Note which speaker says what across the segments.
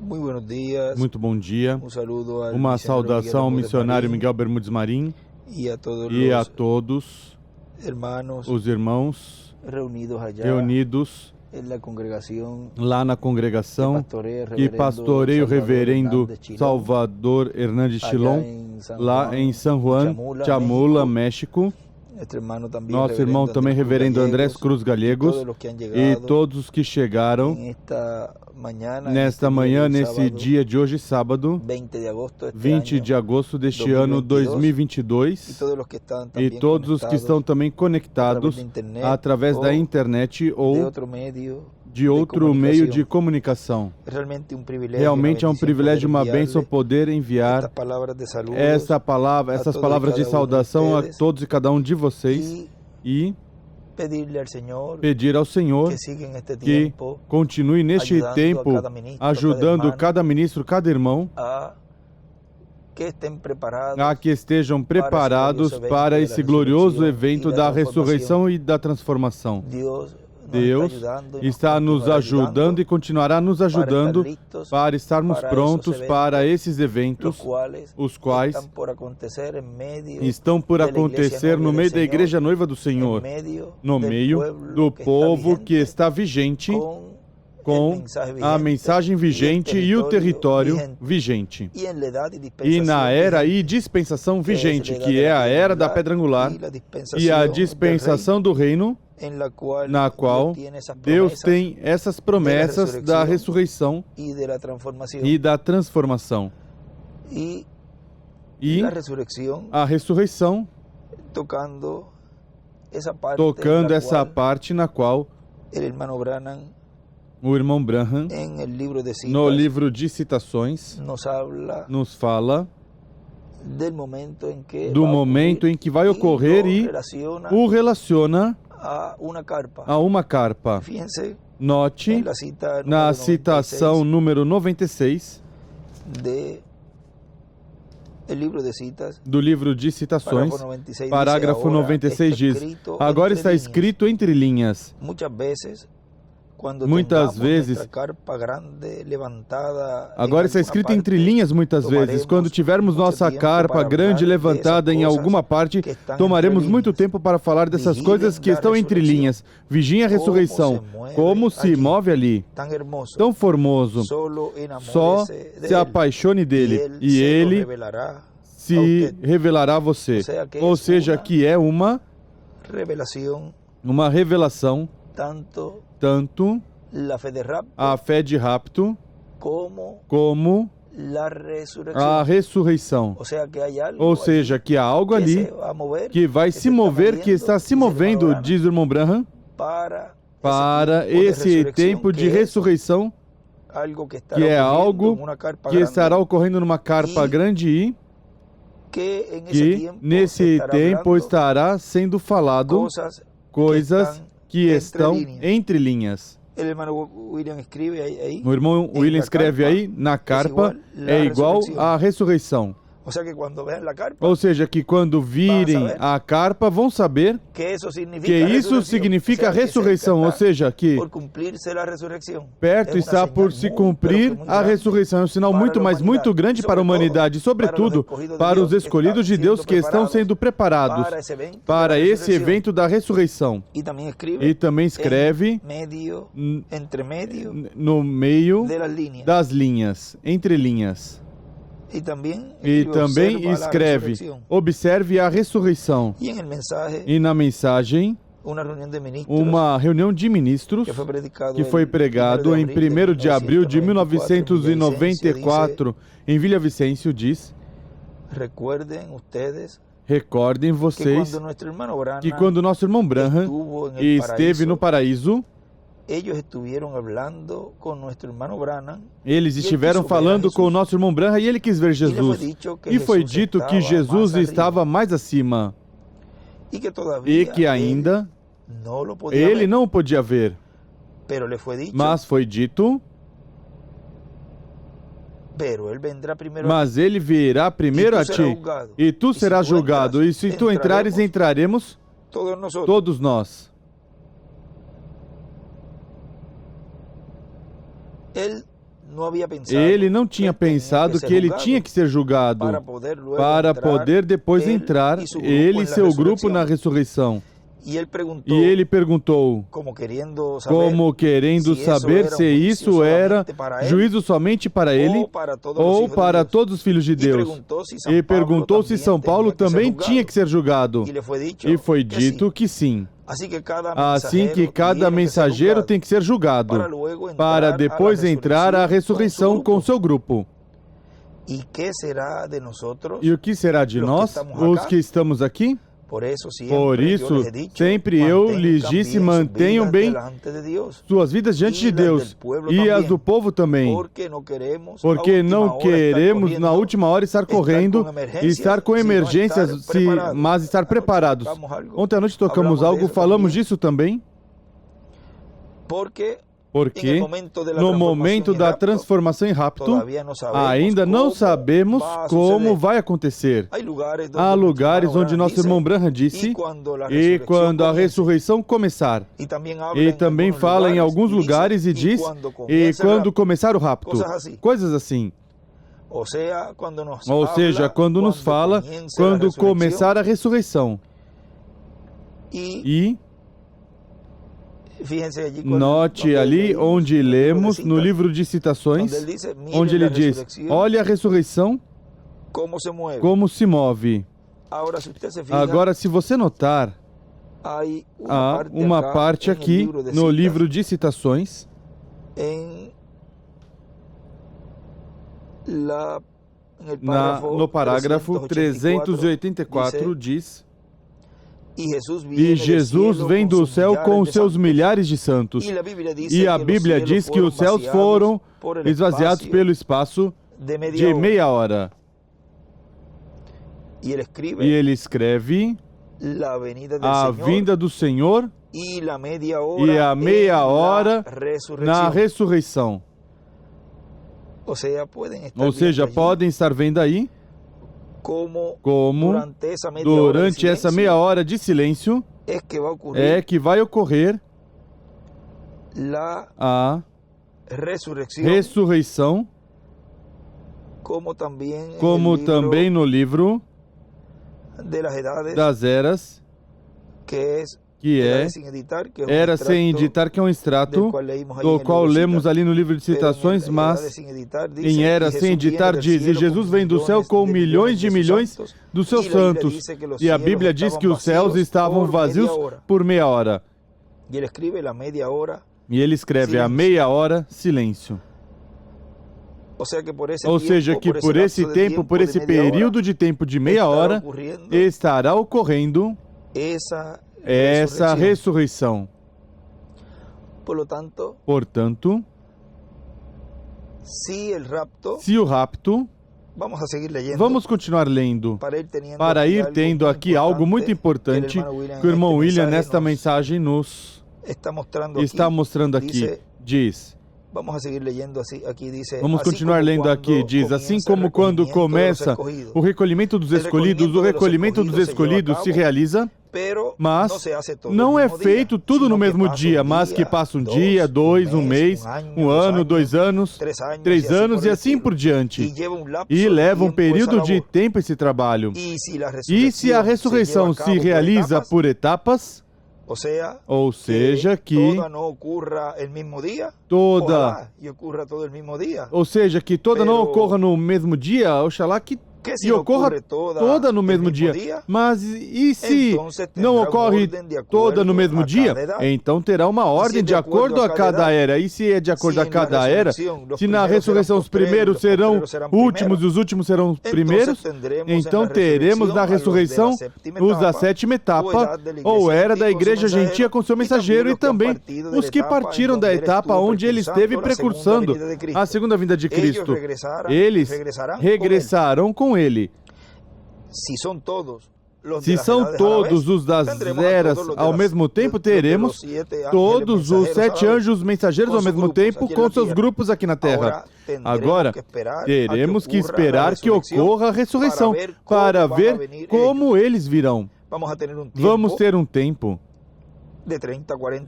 Speaker 1: Muito bom dia. Uma saudação ao missionário Miguel Bermúdez Marim e a todos os irmãos reunidos lá na congregação que pastoreia o reverendo Salvador Hernández Chilón, lá em San Juan, Chamula, México. Nosso irmão também, reverendo Andrés Cruz Gallegos, e todos os que chegaram nesta manhã, nesse dia de hoje, sábado, 20 de agosto deste ano 2022, e todos os que estão também conectados através da internet ou de outro meio de comunicação. Realmente é um privilégio e uma bênção poder enviar essas palavras de saudação a todos e cada um de vocês e pedir ao Senhor que continue neste tempo ajudando cada ministro, cada irmão, a que estejam preparados para esse glorioso evento da ressurreição e da transformação. Deus está nos ajudando e continuará nos ajudando para estarmos prontos para esses eventos, os quais estão por acontecer no meio da Igreja Noiva do Senhor, no meio do povo que está vigente com a mensagem vigente e o território vigente. E na era e dispensação vigente, que é a era da pedra angular e a dispensação do reino, na qual Deus tem essas promessas da ressurreição e da transformação. E a ressurreição, tocando essa parte na qual o irmão Branham, no livro de citações, nos fala do momento em que vai ocorrer e o relaciona a uma carpa. Note na citação número 96 do livro de citações, parágrafo 96 diz: agora está escrito entre linhas. Muitas vezes, agora está escrito entre linhas muitas vezes, quando tivermos nossa carpa grande levantada em alguma parte, tomaremos muito tempo para falar dessas coisas que estão entre linhas. Vigiem a ressurreição, como se move ali, tão formoso, só se apaixone dele, e ele se revelará a você. Ou seja, que é uma revelação, tanto a fé de rapto como a ressurreição. Ou seja, que há algo ali que vai se mover, que está se movendo, diz o irmão Branham, para esse tempo de ressurreição, que é algo que estará ocorrendo numa carpa grande e que nesse tempo estará sendo falado coisas que estão entre linhas. O irmão William escreve aí, na carpa, é igual à ressurreição. Ou seja, que quando virem a carpa, vão saber que isso significa a ressurreição. Ou seja, que perto está por se cumprir a ressurreição. É um sinal muito grande para a humanidade, sobretudo para os escolhidos de Deus que estão sendo preparados para esse evento da ressurreição. E também escreve no meio das linhas, entre linhas. E também escreve, observe a ressurreição. E na mensagem, uma reunião de ministros que foi pregado em 1º de abril de 1994 em Villavicencio diz: recordem vocês que quando nosso irmão Branham esteve no paraíso, eles estiveram falando com o nosso irmão Branham e ele quis ver Jesus. E foi dito que Jesus estava mais acima e que ainda ele não o podia ver. Mas foi dito, mas ele virá primeiro a ti e tu serás julgado. E se tu entrares, entraremos todos nós. Ele não tinha pensado que ele tinha que ser julgado para poder depois entrar, ele e seu grupo, na ressurreição. E ele perguntou, como querendo saber se isso era juízo somente para ele ou para todos os filhos de Deus. E perguntou se São Paulo também tinha que ser julgado. E foi dito que sim. Assim que cada mensageiro tem que ser julgado, para depois entrar à ressurreição com seu grupo. E o que será de nós, os que estamos aqui? Por isso, sempre eu lhes disse, mantenham bem suas vidas diante de Deus e as do povo também, porque não queremos na última hora estar correndo e estar com emergências, mas estar preparados. Ontem à noite tocamos algo, falamos disso também. Porque no momento da transformação em rapto, ainda não sabemos como vai acontecer. Há lugares onde nosso irmão Branham disse, e quando a ressurreição começar. E também fala em alguns lugares e diz, e quando começar o rapto. Coisas assim. Ou seja, quando nos fala, quando começar a ressurreição. E note ali onde lemos no livro de citações, onde ele diz, olha a ressurreição, como se move. Agora, se você notar, há uma parte aqui no livro de citações, no parágrafo 384, diz, e Jesus vem do céu com os seus milhares de santos. E a Bíblia diz que os céus foram esvaziados pelo espaço de meia hora. E ele escreve a vinda do Senhor e a meia hora na ressurreição. Ou seja, podem estar vendo aí como durante essa meia hora de silêncio é que vai ocorrer a ressurreição, como também no livro das eras, que é Era Sem Editar, que é um extrato do qual lemos ali no livro de citações, mas em Era Sem Editar diz, e Jesus vem do céu com milhões de milhões dos seus santos. E a Bíblia diz que os céus estavam vazios por meia hora. E ele escreve a meia hora, silêncio. Ou seja, que por esse tempo, por esse período de tempo de meia hora, estará ocorrendo essa ressurreição. Portanto, se o rapto, vamos continuar lendo, para ir tendo aqui algo muito importante que o irmão William, nesta mensagem, nos está mostrando aqui. Diz, vamos continuar lendo aqui, diz, assim como quando começa o recolhimento dos escolhidos, o recolhimento dos escolhidos se realiza, mas não é feito tudo no mesmo dia, mas que passa um dia, dois, um mês, um ano, 2 anos, 3 anos e assim por diante. E leva um período de tempo esse trabalho. E se a ressurreição se realiza por etapas, ou seja, que toda não ocorra no mesmo dia, oxalá que ocorra toda no mesmo dia. Mas e se não ocorre toda no mesmo dia? Então terá uma ordem de acordo a cada era. E se é de acordo a cada era, se na ressurreição os primeiros serão últimos e os últimos serão primeiros, então teremos na ressurreição os da 7ª etapa, ou era da igreja gentia com seu mensageiro, e também os que partiram da etapa onde ele esteve precursando a segunda vinda de Cristo. Eles regressarão com ele. Se são todos os das eras ao mesmo tempo, teremos todos os 7 anjos mensageiros ao mesmo tempo com seus grupos aqui na Terra. Agora, teremos que esperar que ocorra a ressurreição para ver como eles virão. Vamos ter um tempo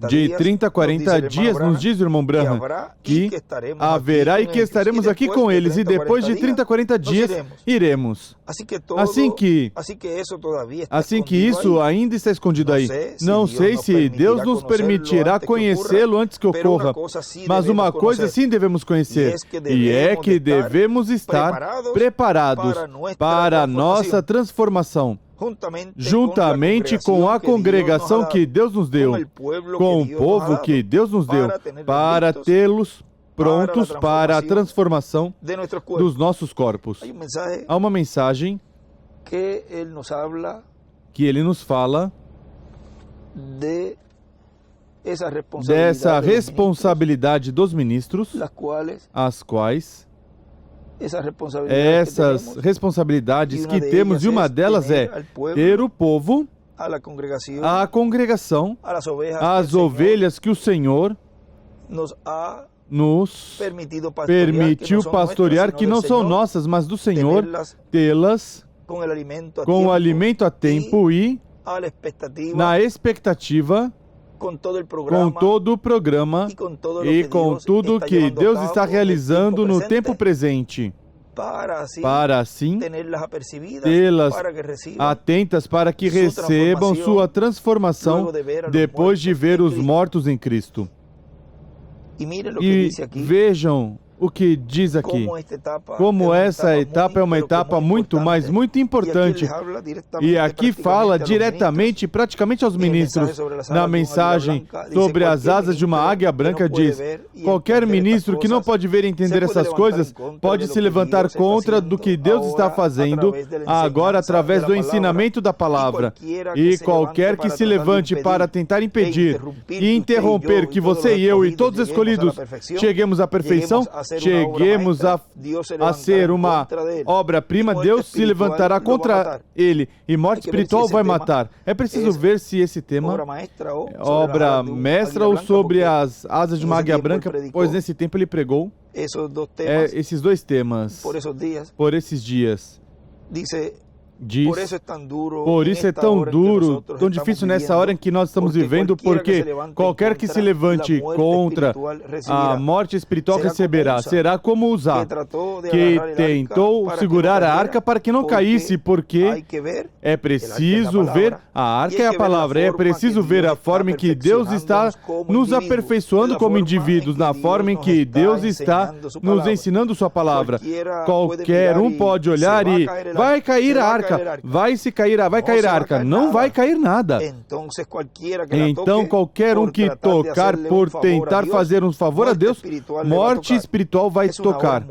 Speaker 1: de 30 a 40 dias, nos diz o irmão Branham, que haverá e que estaremos aqui com eles, e depois de 30 a 40 dias iremos. Assim que isso ainda está escondido aí. Não sei se Deus nos permitirá conhecê-lo antes que ocorra, mas uma coisa sim devemos conhecer, e é que devemos estar preparados para a nossa transformação, juntamente com a congregação que Deus nos deu, com o povo que Deus nos deu, para tê-los prontos para a transformação dos nossos corpos. Há uma mensagem que ele nos fala dessa responsabilidade dos ministros, as quais essas responsabilidades que temos, e uma delas é ter o povo, a congregação, as ovelhas que o Senhor nos permitiu pastorear, que não são nossas, mas do Senhor, tê-las com o alimento a tempo e na expectativa, com todo o programa e com tudo que Deus está realizando no tempo presente, para assim tê-las atentas para que recebam sua transformação depois de ver os mortos em Cristo. E vejam o que diz aqui, como essa etapa é uma etapa muito importante. E aqui fala diretamente, praticamente aos ministros. Na mensagem sobre as asas de uma águia branca diz: qualquer ministro que não pode ver e entender essas coisas pode se levantar contra do que Deus está fazendo agora através do ensinamento da palavra. E qualquer que se levante para tentar impedir e interromper que você e eu e todos os escolhidos cheguemos à perfeição, cheguemos a ser uma obra-prima, Deus se levantará contra ele, e morte espiritual vai matar. É preciso ver se esse tema, obra mestra ou sobre as asas de uma águia branca, pois nesse tempo ele pregou esses dois temas, por esses dias. Diz, por isso é tão duro, tão difícil nessa hora em que nós estamos vivendo, porque qualquer que se levante contra a morte espiritual receberá. Será como Uzá, que tentou segurar a arca para que não caísse, porque é preciso ver, a arca é a palavra, é preciso ver a forma em que Deus está nos aperfeiçoando como indivíduos, na forma em que Deus está nos ensinando sua palavra. Qualquer um pode olhar e vai cair a arca. Vai cair a arca. Não vai cair nada. Então, qualquer um que tocar por tentar fazer um favor a Deus, morte espiritual vai tocar.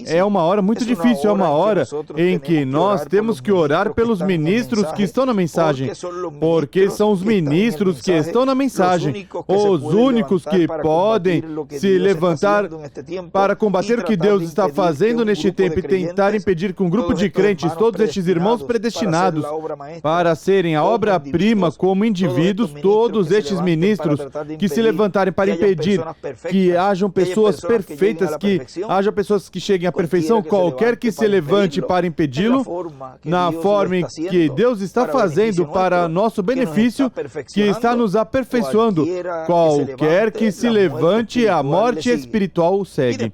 Speaker 1: É uma hora muito difícil, é uma hora em que nós temos que orar pelos ministros que estão na mensagem, porque são os ministros que estão na mensagem, os únicos que podem se levantar para combater o que Deus está fazendo neste tempo e tentar impedir que um grupo de crentes, todos estes irmãos predestinados para serem a obra-prima como indivíduos, todos estes ministros que se levantarem para impedir que hajam pessoas perfeitas, que haja pessoas que cheguem à perfeição, qualquer que se levante para impedi-lo, na forma em que Deus está fazendo para nosso benefício, que está nos aperfeiçoando, qualquer que se levante, a morte espiritual o segue.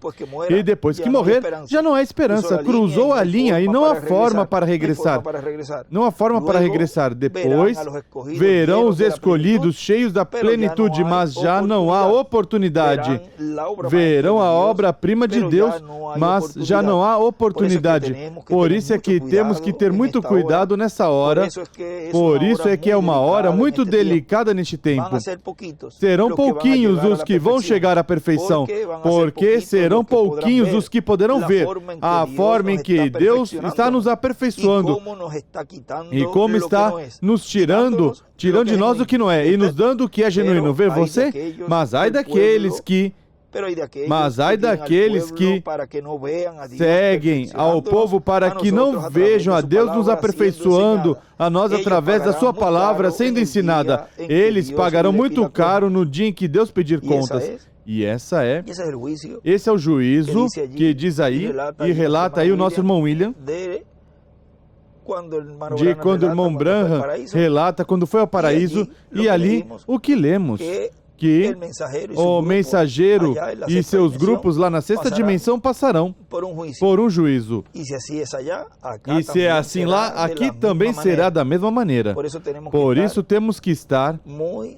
Speaker 1: E depois que morrer, já não há esperança, cruzou a linha e não há forma para regressar. Não há forma para regressar. Depois verão os escolhidos cheios da plenitude, mas já não há oportunidade. Verão a obra-prima de Deus, mas já não há oportunidade. Por isso é que temos que ter muito cuidado nessa hora. Por isso é que é uma hora muito delicada neste tempo. Serão pouquinhos os que vão chegar à perfeição, porque serão pouquinhos os que poderão ver a forma em que Deus está nos aperfeiçoando e como está nos tirando de nós o que não é e nos dando o que é genuíno. Vê você? Mas ai daqueles que seguem ao povo para que não vejam a Deus nos aperfeiçoando a nós através da sua palavra sendo ensinada. Eles pagarão muito caro no dia em que Deus pedir contas. E esse é o juízo que diz aí, e relata aí o nosso irmão William, de quando o irmão Branham relata quando foi ao paraíso, e ali o que lemos, que o mensageiro e seus grupos lá na sexta dimensão passarão por um juízo. E se é assim lá, aqui também será da mesma maneira. Por isso temos que estar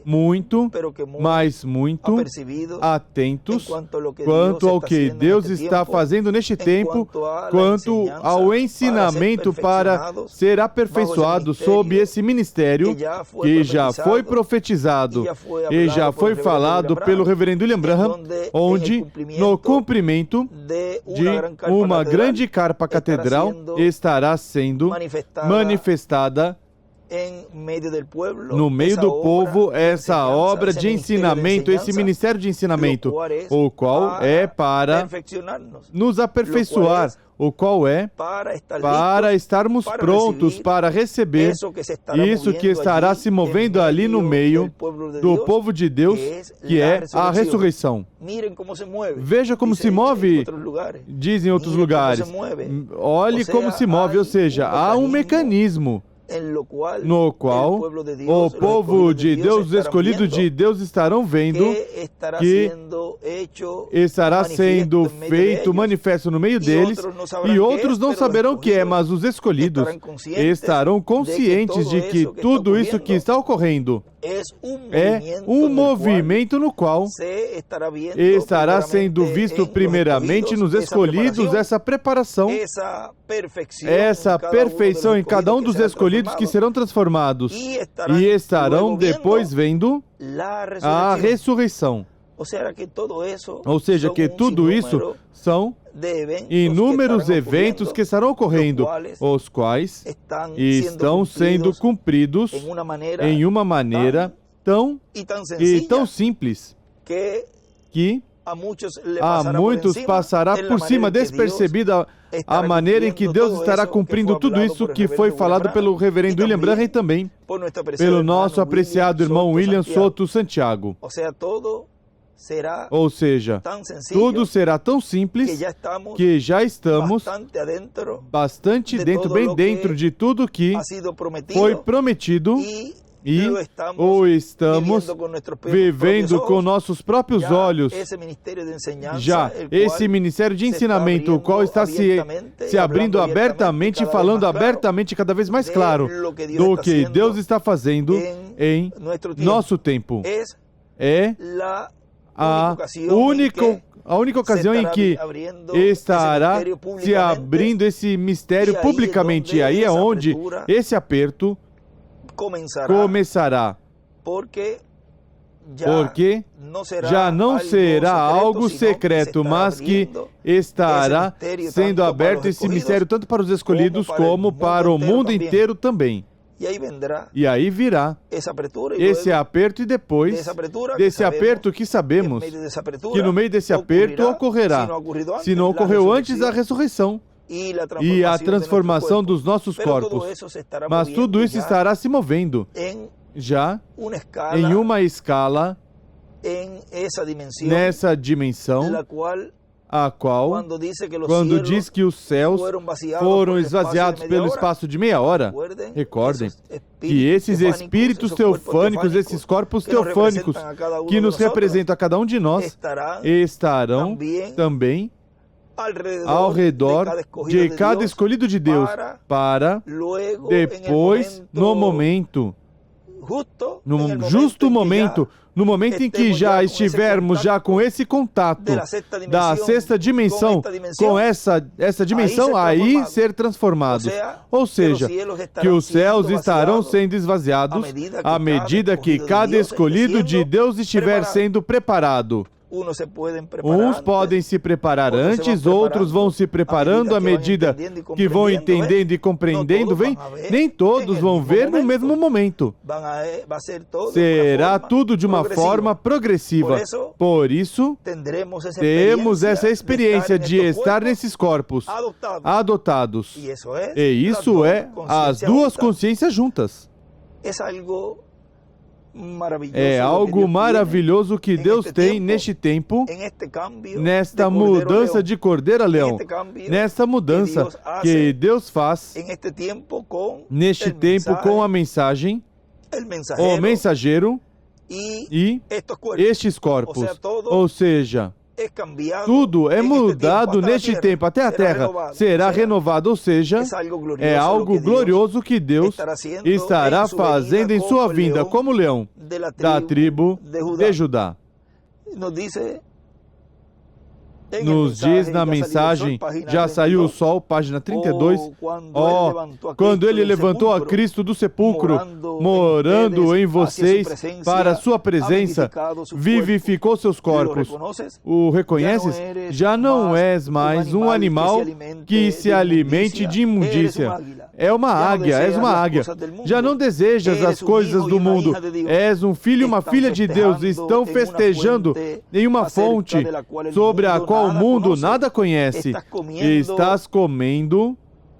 Speaker 1: muito, mas muito atentos quanto ao que Deus está fazendo neste tempo, quanto ao ensinamento para ser aperfeiçoado sob esse ministério que já foi profetizado e já foi falado pelo reverendo William Branham, onde, no cumprimento de uma grande carpa catedral, estará sendo manifestada no meio do povo essa obra de ensinamento, esse ministério de ensinamento, o qual é para nos aperfeiçoar, o qual é para estarmos prontos para receber isso que estará se movendo ali no meio do povo de Deus, que é a ressurreição. Veja como se move, dizem em outros lugares. Olhe como se move, ou seja, há um mecanismo no qual o povo de Deus, os escolhidos de Deus, estarão vendo que estará sendo feito manifesto no meio deles, e outros não saberão o que é, mas os escolhidos estarão conscientes de que tudo isso que está ocorrendo é um movimento no qual estará sendo visto primeiramente nos escolhidos essa preparação, essa perfeição em cada um dos escolhidos que serão transformados e estarão depois vendo a ressurreição. Ou seja, que tudo isso são inúmeros eventos que estarão ocorrendo, os quais estão sendo cumpridos em uma maneira tão simples que a muitos passará por cima despercebida a maneira em que Deus estará cumprindo tudo isso que foi falado pelo reverendo William Branham e também pelo nosso apreciado irmão William Soto Santiago. Ou seja, tudo será tão simples que já estamos bastante dentro, bem dentro de tudo que foi prometido e ou estamos vivendo com nossos próprios olhos já esse ministério de ensinamento, o qual está se abrindo abertamente, falando abertamente cada vez mais claro do que Deus está fazendo em nosso tempo. É a única ocasião em que estará se abrindo esse mistério publicamente. E aí é onde esse aperto começará. Porque já não será algo secreto, mas que estará sendo aberto esse mistério tanto para os escolhidos como para o mundo inteiro também. E aí virá esse aperto, e depois desse aperto que sabemos que no meio desse aperto ocorrerá, se não ocorreu antes da ressurreição e a transformação dos nossos corpos. Mas tudo isso estará se movendo já em uma escala, nessa dimensão, a qual, quando diz que os céus foram esvaziados pelo espaço de meia hora, recordem que esses espíritos teofânicos, esses corpos teofânicos que nos representam a cada um de nós, estarão também ao redor de cada escolhido de Deus, para depois, no momento, no justo momento, no momento em que já estivermos já com esse contato da sexta dimensão com essa dimensão, aí ser transformados. Ou seja, que os céus estarão sendo esvaziados à medida que cada escolhido de Deus estiver sendo preparado. Uns podem se preparar antes, outros vão se preparando à medida que vão entendendo e compreendendo. Nem todos vão ver no mesmo momento. Será tudo de uma forma progressiva. Por isso, temos essa experiência de estar nesses corpos adotados. E isso é as duas consciências juntas. É algo maravilhoso que Deus tem neste tempo, nesta mudança de cordeiro a leão, nesta mudança que Deus faz neste tempo com a mensagem, o mensageiro e estes corpos. Ou seja, tudo é mudado neste tempo, até a terra será renovada, ou seja, é algo glorioso que Deus estará fazendo em sua vinda como leão da tribo de Judá. Nos diz na mensagem, já saiu o sol, página 32, quando ele levantou a Cristo do sepulcro, morando em vocês para sua presença, vivificou seus corpos. O reconheces? Já não és mais um animal que se alimente de imundícia. É uma águia, és uma águia. Já não desejas as coisas do mundo. És um filho e uma filha de Deus. Estão festejando em uma fonte sobre a qual o mundo nada conhece. Estás comendo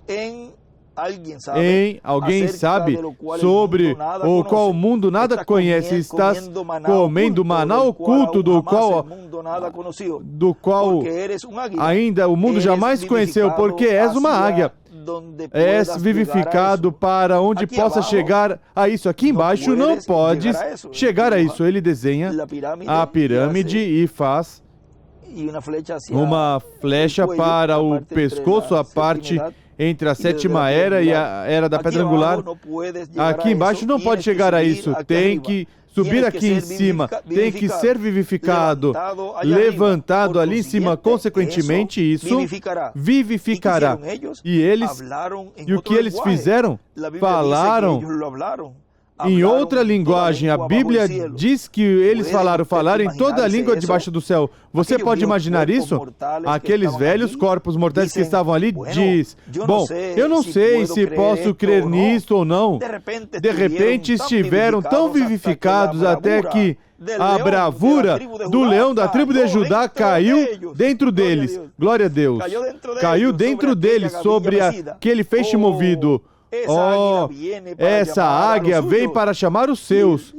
Speaker 1: em alguém sabe sobre o qual o mundo nada conhece. Estás comendo maná oculto do qual ainda o mundo jamais conheceu, porque és uma águia. És vivificado para onde possa chegar a isso. Aqui embaixo não podes chegar a isso. Ele desenha a pirâmide e faz uma flecha para o pescoço, a parte entre a sétima era e a era da pedra angular. Aqui embaixo não pode chegar a isso. Tem que subir aqui em cima, tem que ser vivificado, levantado ali em cima. Consequentemente, isso vivificará. E o que eles fizeram? Falaram em outra linguagem. A Bíblia diz que eles falaram em toda a língua debaixo do céu. Você pode imaginar isso? Aqueles velhos corpos mortais que estavam ali diz, bom, eu não sei se posso crer nisto ou não. De repente estiveram tão vivificados até que a bravura do leão da tribo de Judá caiu dentro deles. Glória a Deus. Caiu dentro deles sobre aquele feixe movido. Essa águia vem para chamar os seus.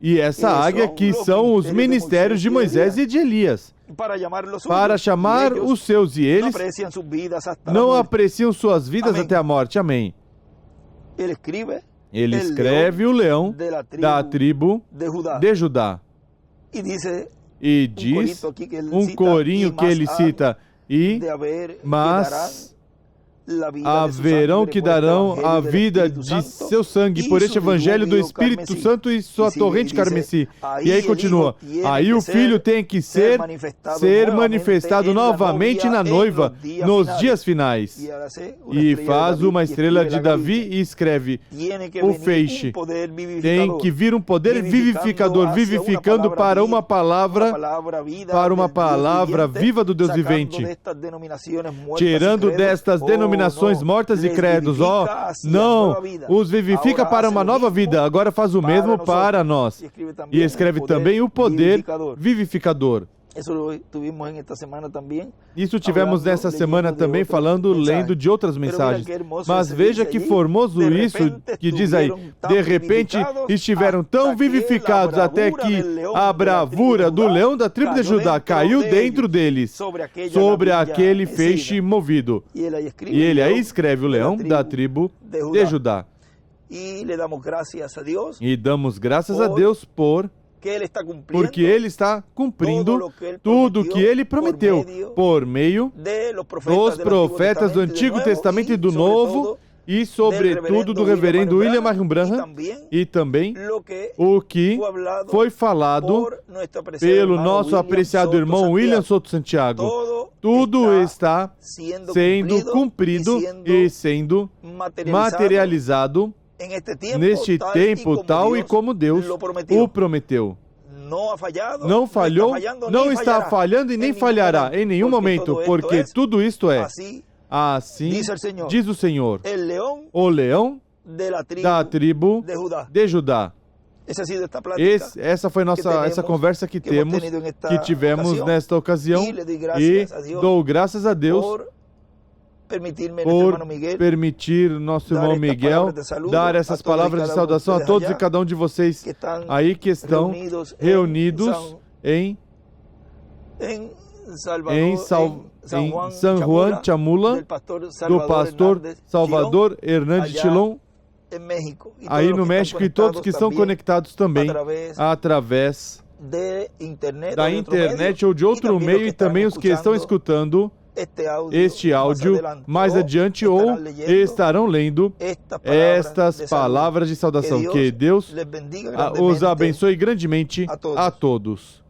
Speaker 1: E essa águia que são os ministérios de Moisés e de Elias. Para chamar os seus, e eles não apreciam suas vidas até a morte. Amém. Ele escreve o leão da tribo de Judá. E diz um corinho que ele cita, mas haverão que darão a vida de seu sangue por este evangelho do Espírito Santo e sua torrente carmesí. E aí continua, aí o Filho tem que ser manifestado novamente na noiva, nos dias finais. E faz uma estrela de Davi e escreve, o feixe. Tem que vir um poder vivificador, vivificando para uma palavra viva do Deus vivente, tirando destas denominações mortas e credos. Não, os vivifica para uma nova vida, agora faz o mesmo para nós. E escreve também o poder vivificador. Isso tivemos nessa semana também lendo de outras mensagens. Mas veja que formoso isso que diz aí. De repente estiveram tão vivificados até que a bravura do leão da tribo de Judá caiu dentro deles, sobre aquele feixe movido. E ele aí escreve o leão da tribo de Judá. E damos graças a Deus porque Ele está cumprindo tudo o que Ele prometeu por meio dos profetas do Antigo Testamento e do Novo, e sobretudo do reverendo William Marion Branham, e também o que foi falado pelo nosso apreciado irmão William Souto Santiago. Tudo está sendo cumprido e sendo materializado neste tempo, tal e como Deus o prometeu. Não falhou, não está falhando e nem falhará em nenhum momento, porque tudo isto é assim, diz o Senhor, o leão da tribo de Judá. Essa foi essa conversa que tivemos nesta ocasião, e dou graças a Deus por permitir nosso irmão Miguel dar essas palavras de saudação a todos e cada um de vocês aí que estão reunidos em San Juan Chamula, do pastor Salvador Hernandes Chilon, aí no México, e todos que estão conectados também através da internet ou de outro meio, e também os que estão escutando este áudio mais adiante ou estarão lendo estas palavras de saudação. Que Deus os abençoe grandemente a todos.